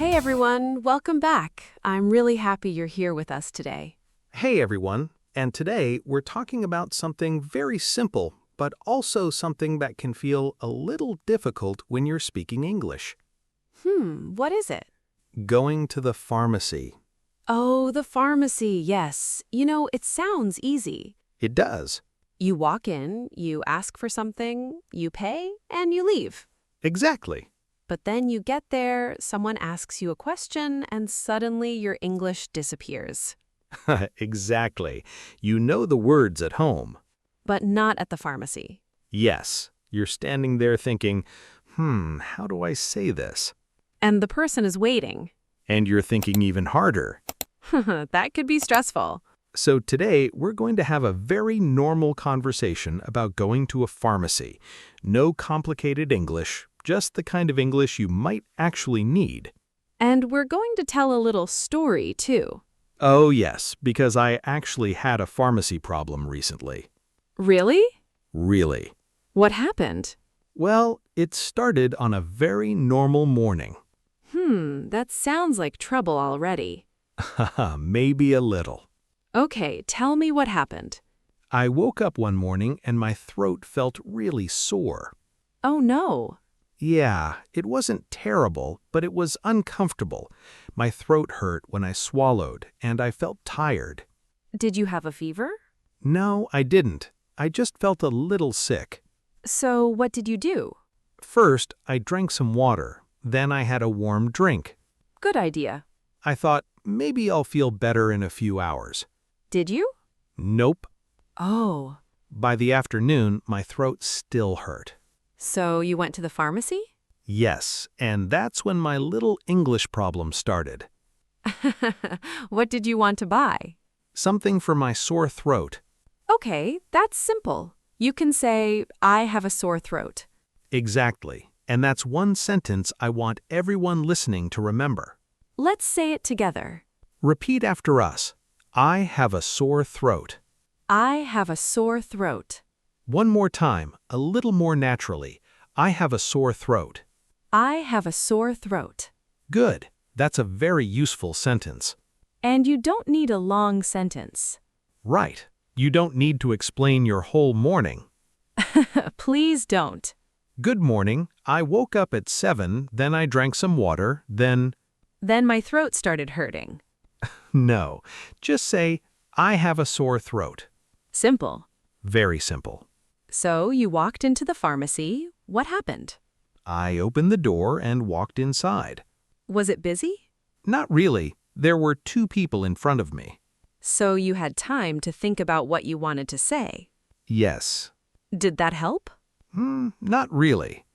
Hey everyone, welcome back. I'm really happy you're here with us today. Hey everyone, and today we're talking about something very simple, but also something that can feel a little difficult when you're speaking English. What is it? Going to the pharmacy. Oh, the pharmacy, yes. It sounds easy. It does. You walk in, you ask for something, you pay, and you leave. Exactly. But then you get there, someone asks you a question, and suddenly your English disappears. Exactly. You know the words at home. But not at the pharmacy. Yes, you're standing there thinking, how do I say this? And the person is waiting. And you're thinking even harder. That could be stressful. So today, we're going to have a very normal conversation about going to a pharmacy. No complicated English, just the kind of English you might actually need. And we're going to tell a little story, too. Oh yes, because I actually had a pharmacy problem recently. Really? Really. What happened? Well, it started on a very normal morning. That sounds like trouble already. Haha, maybe a little. Okay, tell me what happened. I woke up one morning and my throat felt really sore. Oh no. Yeah, it wasn't terrible, but it was uncomfortable. My throat hurt when I swallowed, and I felt tired. Did you have a fever? No, I didn't. I just felt a little sick. So what did you do? First, I drank some water. Then I had a warm drink. Good idea. I thought, maybe I'll feel better in a few hours. Did you? Nope. Oh. By the afternoon, my throat still hurt. So you went to the pharmacy? Yes, and that's when my little English problem started. What did you want to buy? Something for my sore throat. Okay, that's simple. You can say, I have a sore throat. Exactly. And that's one sentence I want everyone listening to remember. Let's say it together. Repeat after us. I have a sore throat. I have a sore throat. One more time, a little more naturally. I have a sore throat. I have a sore throat. Good. That's a very useful sentence. And you don't need a long sentence. Right. You don't need to explain your whole morning. Please don't. Good morning. I woke up at 7, then I drank some water, then... Then my throat started hurting. No. Just say, I have a sore throat. Simple. Very simple. So you walked into the pharmacy. What happened? I opened the door and walked inside. Was it busy? Not really. There were 2 people in front of me. So you had time to think about what you wanted to say. Yes. Did that help? Not really.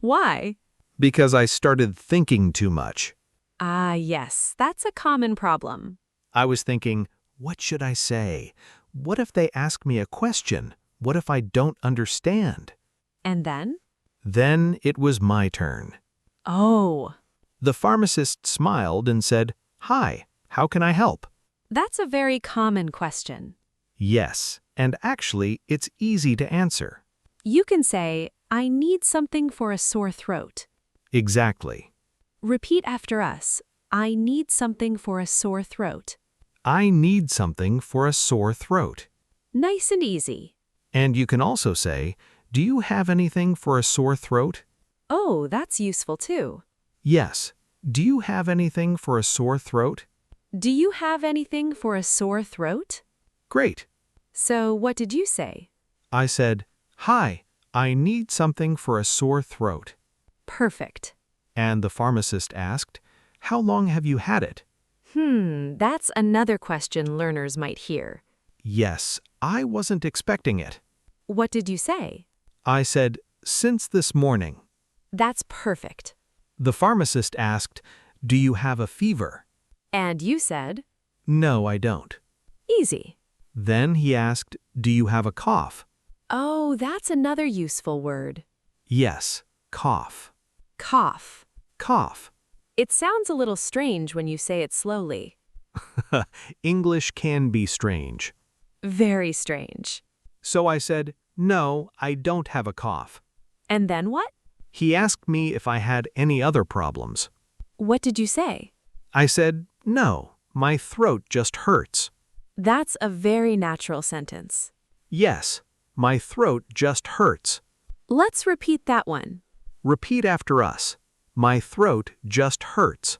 Why? Because I started thinking too much. Ah, yes, that's a common problem. I was thinking, what should I say? What if they ask me a question? What if I don't understand? And then? Then it was my turn. Oh. The pharmacist smiled and said, Hi, how can I help? That's a very common question. Yes, and actually, it's easy to answer. You can say, I need something for a sore throat. Exactly. Repeat after us. I need something for a sore throat. I need something for a sore throat. Nice and easy. And you can also say, Do you have anything for a sore throat? Oh, that's useful too. Yes. Do you have anything for a sore throat? Do you have anything for a sore throat? Great. So what did you say? I said, Hi, I need something for a sore throat. Perfect. And the pharmacist asked, How long have you had it? That's another question learners might hear. Yes, I wasn't expecting it. What did you say? I said, Since this morning. That's perfect. The pharmacist asked, Do you have a fever? And you said? No, I don't. Easy. Then he asked, Do you have a cough? Oh, that's another useful word. Yes, cough. Cough. Cough. It sounds a little strange when you say it slowly. English can be strange. Very strange. So I said, No, I don't have a cough. And then what? He asked me if I had any other problems. What did you say? I said, "No, my throat just hurts." That's a very natural sentence. Yes, my throat just hurts. Let's repeat that one. Repeat after us. My throat just hurts.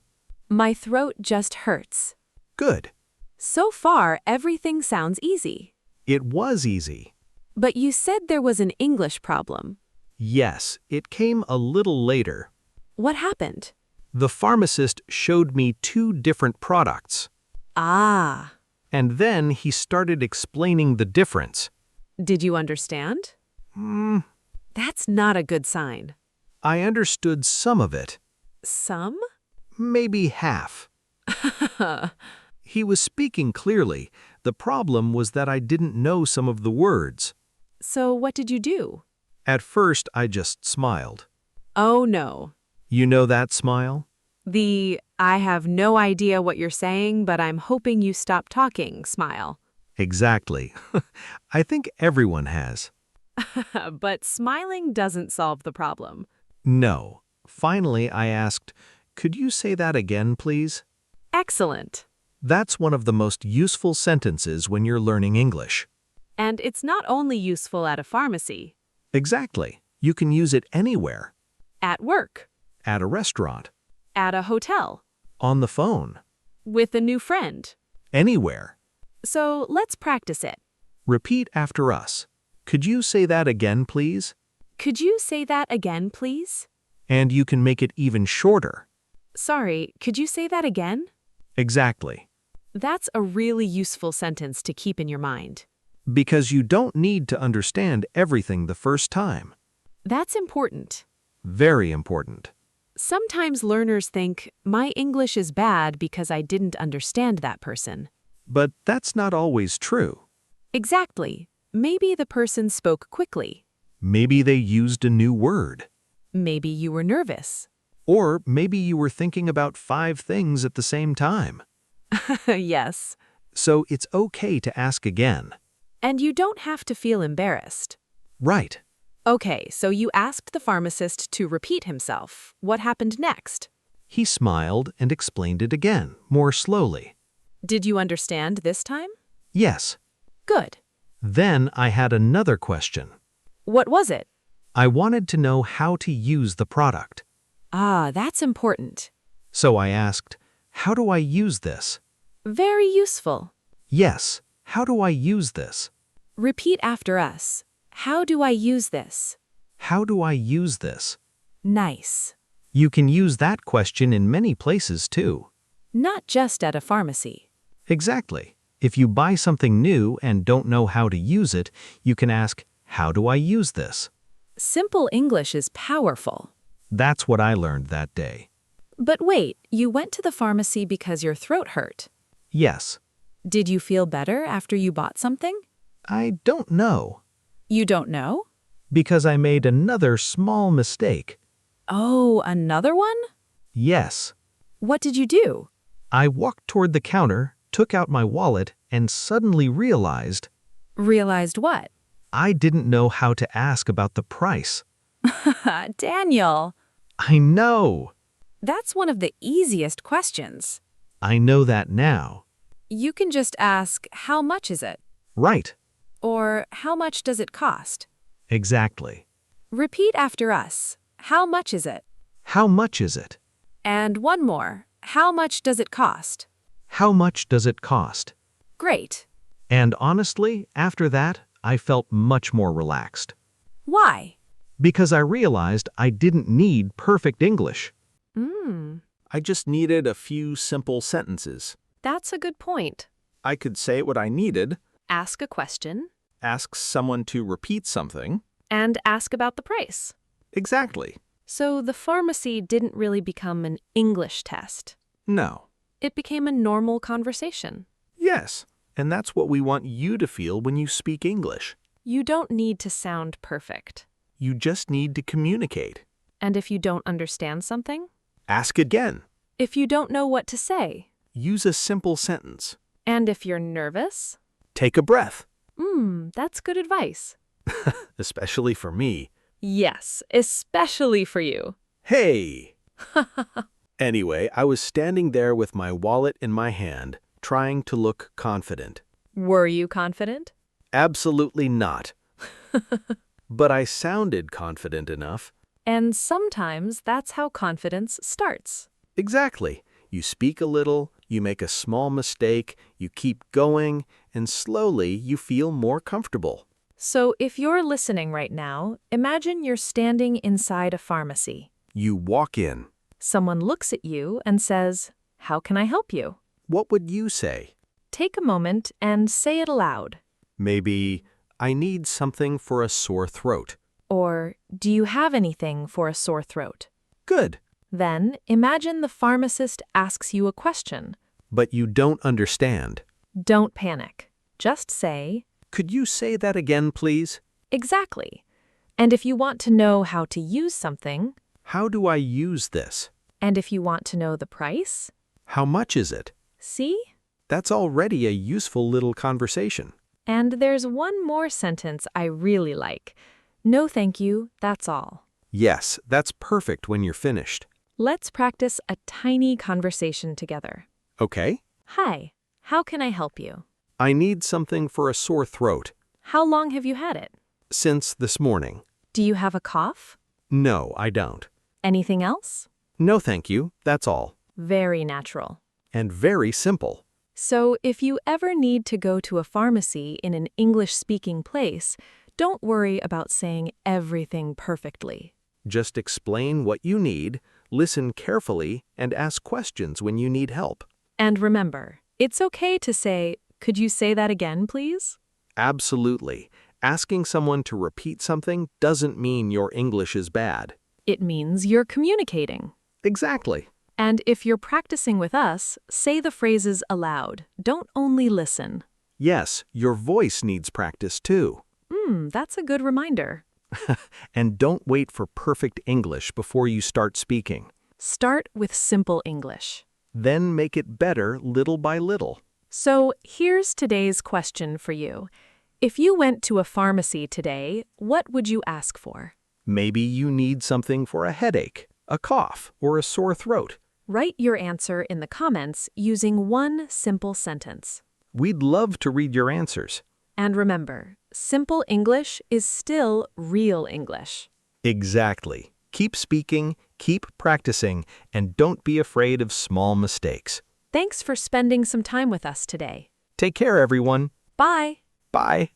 My throat just hurts. Good. So far, everything sounds easy. It was easy. But you said there was an English problem. Yes, it came a little later. What happened? The pharmacist showed me 2 different products. Ah. And then he started explaining the difference. Did you understand? That's not a good sign. I understood some of it. Some? Maybe half. He was speaking clearly. The problem was that I didn't know some of the words. So what did you do? At first, I just smiled. Oh no. You know that smile? I have no idea what you're saying, but I'm hoping you stop talking smile. Exactly. I think everyone has. But smiling doesn't solve the problem. No. Finally, I asked, "Could you say that again, please?" Excellent. That's one of the most useful sentences when you're learning English. And it's not only useful at a pharmacy. Exactly. You can use it anywhere. At work. At a restaurant. At a hotel. On the phone. With a new friend. Anywhere. So let's practice it. Repeat after us. Could you say that again, please? Could you say that again, please? And you can make it even shorter. Sorry, could you say that again? Exactly. That's a really useful sentence to keep in your mind. Because you don't need to understand everything the first time. That's important. Very important. Sometimes learners think, my English is bad because I didn't understand that person. But that's not always true. Exactly. Maybe the person spoke quickly. Maybe they used a new word. Maybe you were nervous. Or maybe you were thinking about 5 things at the same time. Yes. So it's okay to ask again. And you don't have to feel embarrassed. Right. Okay, so you asked the pharmacist to repeat himself. What happened next? He smiled and explained it again, more slowly. Did you understand this time? Yes. Good. Then I had another question. What was it? I wanted to know how to use the product. Ah, that's important. So I asked, "How do I use this?" Very useful. Yes, how do I use this? Repeat after us. How do I use this? How do I use this? Nice. You can use that question in many places too. Not just at a pharmacy. Exactly. If you buy something new and don't know how to use it, you can ask, "How do I use this?" Simple English is powerful. That's what I learned that day. But wait, you went to the pharmacy because your throat hurt. Yes. Did you feel better after you bought something? I don't know. You don't know? Because I made another small mistake. Oh, another one? Yes. What did you do? I walked toward the counter, took out my wallet, and suddenly realized Realized what? I didn't know how to ask about the price. Daniel, I know. that's one of the easiest questions. I know that now. You can just ask, how much is it? Right. Or how much does it cost? Exactly. Repeat after us. How much is it? How much is it? And one more. How much does it cost? How much does it cost? Great. And honestly, after that, I felt much more relaxed. Why? Because I realized I didn't need perfect English. I just needed a few simple sentences. That's a good point. I could say what I needed, Ask a question ask someone to repeat something. and ask about the price. Exactly. So the pharmacy didn't really become an English test. No. It became a normal conversation. Yes. And that's what we want you to feel when you speak English. You don't need to sound perfect. You just need to communicate. And if you don't understand something, Ask again. if you don't know what to say, Use a simple sentence. and if you're nervous, Take a breath. that's good advice. Especially for me. Yes, especially for you. Hey! Anyway, I was standing there with my wallet in my hand, trying to look confident. Were you confident? Absolutely not. But I sounded confident enough. And sometimes that's how confidence starts. Exactly. You speak a little, you make a small mistake, you keep going, and slowly you feel more comfortable. So if you're listening right now, imagine you're standing inside a pharmacy. You walk in. Someone looks at you and says, "How can I help you?" What would you say? Take a moment and say it aloud. Maybe, I need something for a sore throat. Or, "Do you have anything for a sore throat?" Good. Then, imagine the pharmacist asks you a question. But you don't understand. Don't panic. Just say, Could you say that again, please? "Exactly." And if you want to know how to use something, How do I use this? and if you want to know the price, How much is it? see? That's already a useful little conversation. And there's one more sentence I really like. "No thank you, that's all." Yes, that's perfect when you're finished. Let's practice a tiny conversation together. Okay. Hi, how can I help you? I need something for a sore throat. How long have you had it? Since this morning. Do you have a cough? No, I don't. Anything else? No thank you, that's all. Very natural. And very simple. So if you ever need to go to a pharmacy in an English-speaking place, don't worry about saying everything perfectly. Just explain what you need, listen carefully, and ask questions when you need help. And remember, it's okay to say, "Could you say that again, please?" Absolutely. Asking someone to repeat something doesn't mean your English is bad. It means you're communicating. Exactly. And if you're practicing with us, say the phrases aloud. Don't only listen. Yes, your voice needs practice too. That's a good reminder. And don't wait for perfect English before you start speaking. Start with simple English. Then make it better little by little. So here's today's question for you. If you went to a pharmacy today, what would you ask for? Maybe you need something for a headache, a cough, or a sore throat. Write your answer in the comments using one simple sentence. We'd love to read your answers. And remember, simple English is still real English. Exactly. Keep speaking, keep practicing, and don't be afraid of small mistakes. Thanks for spending some time with us today. Take care, everyone. Bye. Bye.